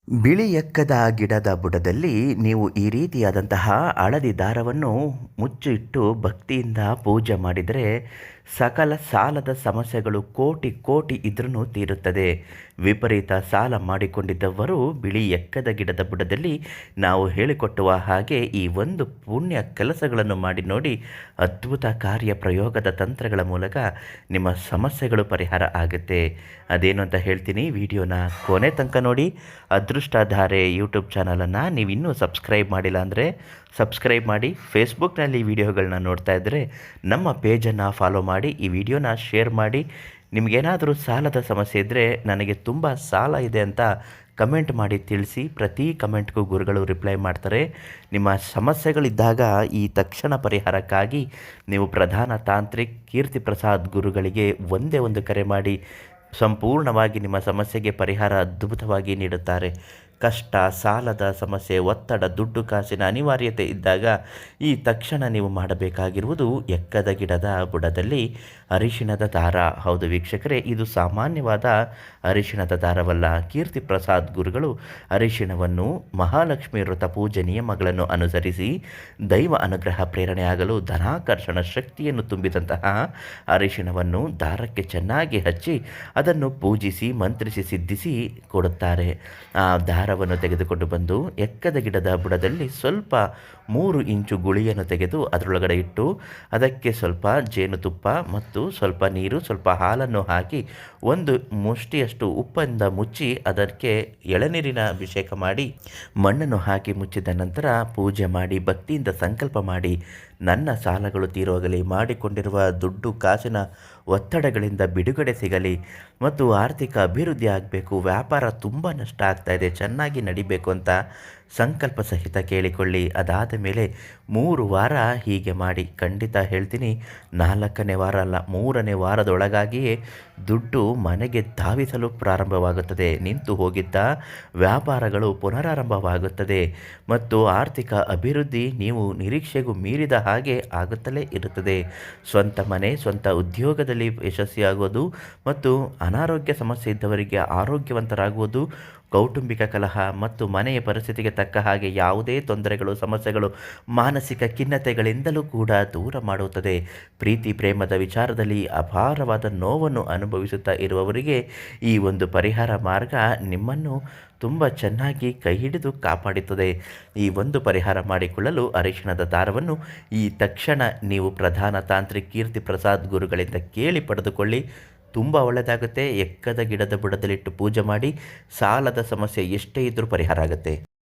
ಬಿಳಿ ಎಕ್ಕದ ಗಿಡದ ಬುಡದಲ್ಲಿ ನೀವು ಈ ರೀತಿಯಾದಂತಹ ಹಳದಿ ದಾರವನ್ನು ಮುಚ್ಚಿಟ್ಟು ಭಕ್ತಿಯಿಂದ ಪೂಜೆ ಮಾಡಿದರೆ ಸಕಲ ಸಾಲದ ಸಮಸ್ಯೆಗಳು ಕೋಟಿ ಕೋಟಿ ಇದ್ರೂ ತೀರುತ್ತದೆ. ವಿಪರೀತ ಸಾಲ ಮಾಡಿಕೊಂಡಿದ್ದವರು ಬಿಳಿ ಎಕ್ಕದ ಗಿಡದ ಬುಡದಲ್ಲಿ ನಾವು ಹೇಳಿಕೊಟ್ಟುವ ಹಾಗೆ ಈ ಒಂದು ಪುಣ್ಯ ಕೆಲಸಗಳನ್ನು ಮಾಡಿ ನೋಡಿ. ಅದ್ಭುತ ಕಾರ್ಯ ಪ್ರಯೋಗದ ತಂತ್ರಗಳ ಮೂಲಕ ನಿಮ್ಮ ಸಮಸ್ಯೆಗಳು ಪರಿಹಾರ ಆಗುತ್ತೆ. ಅದೇನು ಅಂತ ಹೇಳ್ತೀನಿ, ವಿಡಿಯೋನ ಕೊನೆ ತನಕ ನೋಡಿ. ಅದೃಷ್ಟಧಾರೆ ಯೂಟ್ಯೂಬ್ ಚಾನಲನ್ನು ನೀವು ಇನ್ನೂ ಸಬ್ಸ್ಕ್ರೈಬ್ ಮಾಡಿಲ್ಲ ಅಂದರೆ ಸಬ್ಸ್ಕ್ರೈಬ್ ಮಾಡಿ. ಫೇಸ್ಬುಕ್ನಲ್ಲಿ ವಿಡಿಯೋಗಳನ್ನ ನೋಡ್ತಾ ಇದ್ದರೆ ನಮ್ಮ ಪೇಜನ್ನು ಫಾಲೋ ಮಾಡಿ, ಈ ವಿಡಿಯೋನ ಶೇರ್ ಮಾಡಿ. ನಿಮಗೇನಾದರೂ ಸಾಲದ ಸಮಸ್ಯೆ ಇದ್ದರೆ ನನಗೆ ತುಂಬ ಸಾಲ ಇದೆ ಅಂತ ಕಮೆಂಟ್ ಮಾಡಿ ತಿಳಿಸಿ. ಪ್ರತಿ ಕಮೆಂಟ್ಗೂ ಗುರುಗಳು ರಿಪ್ಲೈ ಮಾಡ್ತಾರೆ. ನಿಮ್ಮ ಸಮಸ್ಯೆಗಳಿದ್ದಾಗ ಈ ತಕ್ಷಣ ಪರಿಹಾರಕ್ಕಾಗಿ ನೀವು ಪ್ರಧಾನ ತಾಂತ್ರಿಕ್ ಕೀರ್ತಿ ಪ್ರಸಾದ್ ಗುರುಗಳಿಗೆ ಒಂದೇ ಒಂದು ಕರೆ ಮಾಡಿ ಸಂಪೂರ್ಣವಾಗಿ ನಿಮ್ಮ ಸಮಸ್ಯೆಗೆ ಪರಿಹಾರ ಅದ್ಭುತವಾಗಿ ನೀಡುತ್ತಾರೆ. ಕಷ್ಟ, ಸಾಲದ ಸಮಸ್ಯೆ, ಒತ್ತಡ, ದುಡ್ಡು ಕಾಸಿನ ಅನಿವಾರ್ಯತೆ ಇದ್ದಾಗ ಈ ತಕ್ಷಣ ನೀವು ಮಾಡಬೇಕಾಗಿರುವುದು ಎಕ್ಕದ ಗಿಡದ ಬುಡದಲ್ಲಿ ಅರಿಶಿಣದ ದಾರ. ಹೌದು ವೀಕ್ಷಕರೇ, ಇದು ಸಾಮಾನ್ಯವಾದ ಅರಿಶಿಣದ ದಾರವಲ್ಲ. ಕೀರ್ತಿ ಪ್ರಸಾದ್ ಗುರುಗಳು ಅರಿಶಿಣವನ್ನು ಮಹಾಲಕ್ಷ್ಮಿ ವ್ರತ ಪೂಜೆ ನಿಯಮಗಳನ್ನು ಅನುಸರಿಸಿ ದೈವ ಅನುಗ್ರಹ ಪ್ರೇರಣೆಯಾಗಲು ಧನಾಕರ್ಷಣ ಶಕ್ತಿಯನ್ನು ತುಂಬಿದಂತಹ ಅರಿಶಿಣವನ್ನು ದಾರಕ್ಕೆ ಚೆನ್ನಾಗಿ ಹಚ್ಚಿ ಅದನ್ನು ಪೂಜಿಸಿ ಮಂತ್ರಿಸಿ ಸಿದ್ಧಿಸಿ ಕೊಡುತ್ತಾರೆ. ಆ ದಾರವನ್ನು ತೆಗೆದುಕೊಂಡು ಬಂದು ಎಕ್ಕದ ಗಿಡದ ಬುಡದಲ್ಲಿ ಸ್ವಲ್ಪ 3 ಇಂಚು ಗುಳಿಯನ್ನು ತೆಗೆದು ಅದರೊಳಗಡೆ ಇಟ್ಟು ಅದಕ್ಕೆ ಸ್ವಲ್ಪ ಜೇನುತುಪ್ಪ ಮತ್ತು ಸ್ವಲ್ಪ ನೀರು, ಸ್ವಲ್ಪ ಹಾಲನ್ನು ಹಾಕಿ ಒಂದು ಮುಷ್ಟಿಯಷ್ಟು ಉಪ್ಪಿಂದ ಮುಚ್ಚಿ ಅದಕ್ಕೆ ಎಳನೀರಿನ ಅಭಿಷೇಕ ಮಾಡಿ ಮಣ್ಣನ್ನು ಹಾಕಿ ಮುಚ್ಚಿದ ನಂತರ ಪೂಜೆ ಮಾಡಿ ಭಕ್ತಿಯಿಂದ ಸಂಕಲ್ಪ ಮಾಡಿ, ನನ್ನ ಸಾಲಗಳು ತೀರೋಗಲಿ, ಮಾಡಿಕೊಂಡಿರುವ ದುಡ್ಡು ಕಾಸಿನ ಒತ್ತಡಗಳಿಂದ ಬಿಡುಗಡೆ ಸಿಗಲಿ ಮತ್ತು ಆರ್ಥಿಕ ಅಭಿವೃದ್ಧಿ ಆಗಬೇಕು, ವ್ಯಾಪಾರ ತುಂಬ ನಷ್ಟ ಆಗ್ತಾಯಿದೆ, ಚೆನ್ನಾಗಿ ನಡಿಬೇಕು ಅಂತ ಸಂಕಲ್ಪ ಸಹಿತ ಕೇಳಿಕೊಳ್ಳಿ. ಅದಾದ ಮೇಲೆ 3 ವಾರ ಹೀಗೆ ಮಾಡಿ. ಖಂಡಿತ ಹೇಳ್ತೀನಿ, 4ನೇ ವಾರ ಅಲ್ಲ, 3ನೇ ವಾರದೊಳಗಾಗಿಯೇ ದುಡ್ಡು ಮನೆಗೆ ಧಾವಿಸಲು ಪ್ರಾರಂಭವಾಗುತ್ತದೆ. ನಿಂತು ಹೋಗಿದ್ದ ವ್ಯಾಪಾರಗಳು ಪುನರಾರಂಭವಾಗುತ್ತದೆ ಮತ್ತು ಆರ್ಥಿಕ ಅಭಿವೃದ್ಧಿ ನೀವು ನಿರೀಕ್ಷೆಗೂ ಮೀರಿದ ಹಾಗೆ ಆಗುತ್ತಲೇ ಇರುತ್ತದೆ. ಸ್ವಂತ ಮನೆ, ಸ್ವಂತ ಉದ್ಯೋಗದಲ್ಲಿ ಯಶಸ್ವಿಯಾಗುವುದು ಮತ್ತು ಅನಾರೋಗ್ಯ ಸಮಸ್ಯೆ ಇದ್ದವರಿಗೆ ಆರೋಗ್ಯವಂತರಾಗುವುದು, ಕೌಟುಂಬಿಕ ಕಲಹ ಮತ್ತು ಮನೆಯ ಪರಿಸ್ಥಿತಿಗೆ ತಕ್ಕ ಹಾಗೆ ಯಾವುದೇ ತೊಂದರೆಗಳು, ಸಮಸ್ಯೆಗಳು, ಮಾನಸಿಕ ಖಿನ್ನತೆಗಳಿಂದಲೂ ಕೂಡ ದೂರ ಮಾಡುತ್ತದೆ. ಪ್ರೀತಿ ಪ್ರೇಮದ ವಿಚಾರದಲ್ಲಿ ಅಪಾರವಾದ ನೋವನ್ನು ಅನುಭವಿಸುತ್ತಾ ಇರುವವರಿಗೆ ಈ ಒಂದು ಪರಿಹಾರ ಮಾರ್ಗ ನಿಮ್ಮನ್ನು ತುಂಬ ಚೆನ್ನಾಗಿ ಕೈ ಹಿಡಿದು ಕಾಪಾಡುತ್ತದೆ. ಈ ಒಂದು ಪರಿಹಾರ ಮಾಡಿಕೊಳ್ಳಲು ಅರಿಶಿಣದ ದಾರವನ್ನು ಈ ತಕ್ಷಣ ನೀವು ಪ್ರಧಾನ ತಾಂತ್ರಿಕ್ ಕೀರ್ತಿ ಪ್ರಸಾದ್ ಗುರುಗಳಿಂದ ಕೇಳಿ ಪಡೆದುಕೊಳ್ಳಿ. ತುಂಬ ಒಳ್ಳೆಯದಾಗುತ್ತೆ. ಎಕ್ಕದ ಗಿಡದ ಬುಡದಲ್ಲಿಟ್ಟು ಪೂಜೆ ಮಾಡಿ, ಸಾಲದ ಸಮಸ್ಯೆ ಎಷ್ಟೇ ಇದ್ದರೂ ಪರಿಹಾರ ಆಗುತ್ತೆ.